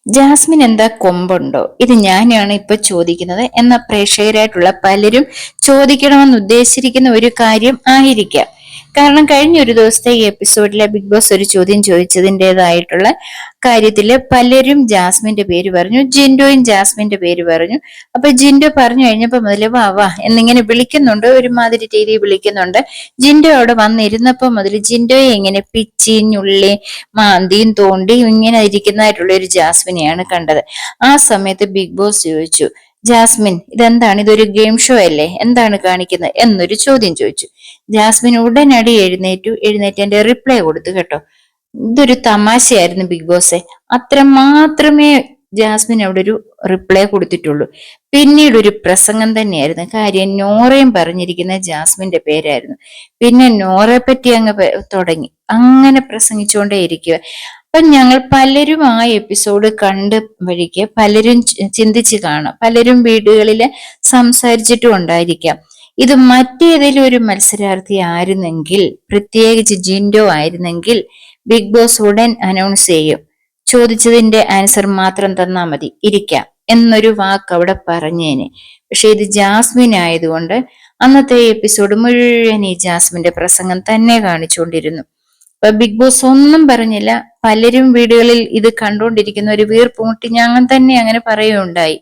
Jasmine എന്താ കൊമ്പുണ്ടോ? ഇത് ഞാനാണ് ഇപ്പൊ ചോദിക്കുന്നത് എന്ന പ്രേക്ഷകരായിട്ടുള്ള പലരും ചോദിക്കണമെന്ന് ഉദ്ദേശിച്ചിരിക്കുന്ന ഒരു കാര്യം ആയിരിക്കാം. കാരണം കഴിഞ്ഞ ഒരു ദിവസത്തെ ഈ എപ്പിസോഡിലെ ബിഗ് ബോസ് ഒരു ചോദ്യം ചോദിച്ചതിൻ്റെതായിട്ടുള്ള കാര്യത്തില് പലരും ജാസ്മിന്റെ പേര് പറഞ്ഞു, ജിൻഡോയും ജാസ്മിന്റെ പേര് പറഞ്ഞു. അപ്പൊ ജിൻഡോ പറഞ്ഞു കഴിഞ്ഞപ്പോ മുതല് വാ വാ എന്നിങ്ങനെ വിളിക്കുന്നുണ്ട്, ഒരുമാതിരി രീതിയിൽ വിളിക്കുന്നുണ്ട്. ജിൻഡോ അവിടെ വന്നിരുന്നപ്പോ മുതൽ ജിൻഡോയെ ഇങ്ങനെ പിച്ചി ഞുള്ളി മാന്തിയും തോണ്ടിയും ഇങ്ങനെ ഇരിക്കുന്നതായിട്ടുള്ള ഒരു ജാസ്മിനെയാണ് കണ്ടത്. ആ സമയത്ത് ബിഗ് ബോസ് ചോദിച്ചു, ജാസ്മിൻ ഇതെന്താണ്, ഇതൊരു ഗെയിം ഷോ അല്ലേ, എന്താണ് കാണിക്കുന്നത് എന്നൊരു ചോദ്യം ചോദിച്ചു. ജാസ്മിൻ ഉടനടി എഴുന്നേറ്റ് എന്റെ റിപ്ലൈ കൊടുത്തു കേട്ടോ. ഇതൊരു തമാശയായിരുന്നു ബിഗ് ബോസെ, അത്ര മാത്രമേ ജാസ്മിൻ അവിടെ ഒരു റിപ്ലൈ കൊടുത്തിട്ടുള്ളൂ. പിന്നീട് ഒരു പ്രസംഗം തന്നെയായിരുന്നു. കാര്യം നോറയും പറഞ്ഞിരിക്കുന്ന ജാസ്മിന്റെ പേരായിരുന്നു. പിന്നെ നോറയെ പറ്റി അങ്ങ് തുടങ്ങി അങ്ങനെ പ്രസംഗിച്ചുകൊണ്ടേ ഇരിക്കുക. അപ്പൊ ഞങ്ങൾ പലരും ആ എപ്പിസോഡ് കണ്ട് വഴിക്ക് പലരും ചിന്തിച്ച് കാണാം, പലരും വീടുകളില് സംസാരിച്ചിട്ടും ഉണ്ടായിരിക്കാം. ഇത് മറ്റേതെങ്കിലും ഒരു മത്സരാർത്ഥി ആയിരുന്നെങ്കിൽ, പ്രത്യേകിച്ച് ജിൻഡോ ആയിരുന്നെങ്കിൽ ബിഗ് ബോസ് ഉടൻ അനൗൺസ് ചെയ്യും, ചോദിച്ചതിന്റെ ആൻസർ മാത്രം തന്നാ മതി, ഇരിക്കാം എന്നൊരു വാക്ക് അവിടെ പറഞ്ഞേനെ. പക്ഷെ ഇത് ജാസ്മിൻ ആയതുകൊണ്ട് അന്നത്തെ എപ്പിസോഡ് മുഴുവൻ ഈ ജാസ്മിന്റെ പ്രസംഗം തന്നെ കാണിച്ചുകൊണ്ടിരുന്നു. അപ്പൊ ബിഗ് ബോസ് ഒന്നും പറഞ്ഞില്ല. പലരും വീടുകളിൽ ഇത് കണ്ടുകൊണ്ടിരിക്കുന്ന ഒരു വീർപ്പുമുട്ടി ഞാൻ തന്നെ അങ്ങനെ പറയുകയുണ്ടായി,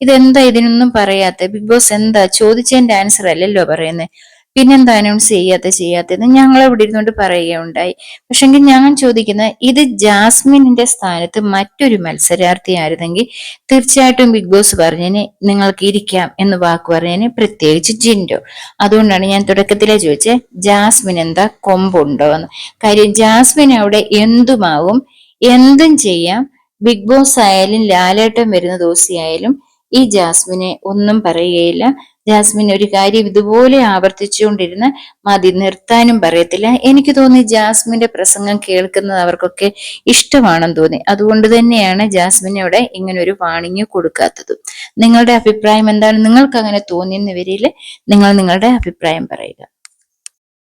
ഇതെന്താ ഇതിനൊന്നും പറയാത്ത, ബിഗ് ബോസ് എന്താ ചോദിച്ചതിന്റെ ആൻസർ അല്ലല്ലോ പറയുന്നത്, പിന്നെന്താ അനൗൺസ് ചെയ്യാത്തതെന്ന് ഞങ്ങൾ ഇവിടെ ഇരുന്നുകൊണ്ട് പറയുകയുണ്ടായി. പക്ഷെങ്കിൽ ഞാൻ ചോദിക്കുന്നത്, ഇത് ജാസ്മിനിന്റെ സ്ഥാനത്ത് മറ്റൊരു മത്സരാർത്ഥി ആയിരുന്നെങ്കിൽ തീർച്ചയായിട്ടും ബിഗ് ബോസ് പറഞ്ഞതിന് നിങ്ങൾക്ക് ഇരിക്കാം എന്ന് വാക്ക് പറഞ്ഞതിന്, പ്രത്യേകിച്ച് ജിൻഡോ. അതുകൊണ്ടാണ് ഞാൻ തുടക്കത്തിലേ ചോദിച്ചത്, ജാസ്മിൻ എന്താ കൊമ്പുണ്ടോ എന്ന്. കാര്യം ജാസ്മിൻ അവിടെ എന്തുമാവും, എന്തും ചെയ്യാം. ബിഗ് ബോസ് ആയാലും ലാലേട്ടൻ വരുന്ന ദിവസമായാലും ഈ ജാസ്മിനെ ഒന്നും പറയുകയില്ല. ജാസ്മിൻ ഒരു കാര്യം ഇതുപോലെ ആവർത്തിച്ചുകൊണ്ടിരുന്ന് മതി, നിർത്താനും പറയത്തില്ല. എനിക്ക് തോന്നി ജാസ്മിന്റെ പ്രസംഗം കേൾക്കുന്നത് അവർക്കൊക്കെ ഇഷ്ടമാണെന്ന് തോന്നി. അതുകൊണ്ട് തന്നെയാണ് ജാസ്മിനോടെ ഇങ്ങനെ ഒരു വാണിംഗ് കൊടുക്കാത്തത്. നിങ്ങളുടെ അഭിപ്രായം എന്താണ്? നിങ്ങൾക്ക് അങ്ങനെ തോന്നിയെന്ന് വരില്ല, നിങ്ങൾ നിങ്ങളുടെ അഭിപ്രായം പറയുക.